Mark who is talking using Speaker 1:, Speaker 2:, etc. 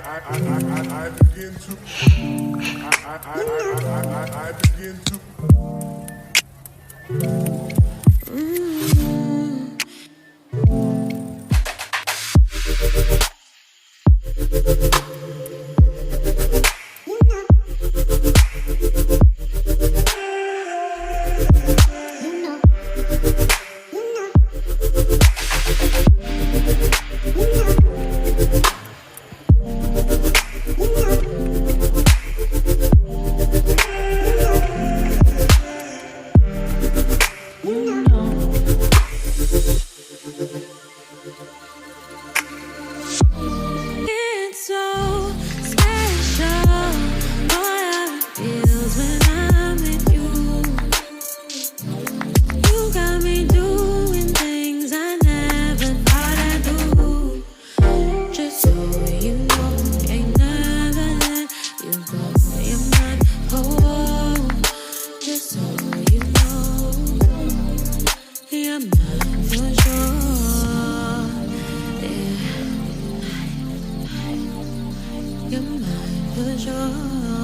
Speaker 1: I begin to I begin to
Speaker 2: It's so special. Boy, how it feels when I'm with you. You got me doing things I never thought I'd do. Just so you know, ain't never let you go. You're my whole. Just so you know, you're mine for sure. Yeah. You're mine for sure.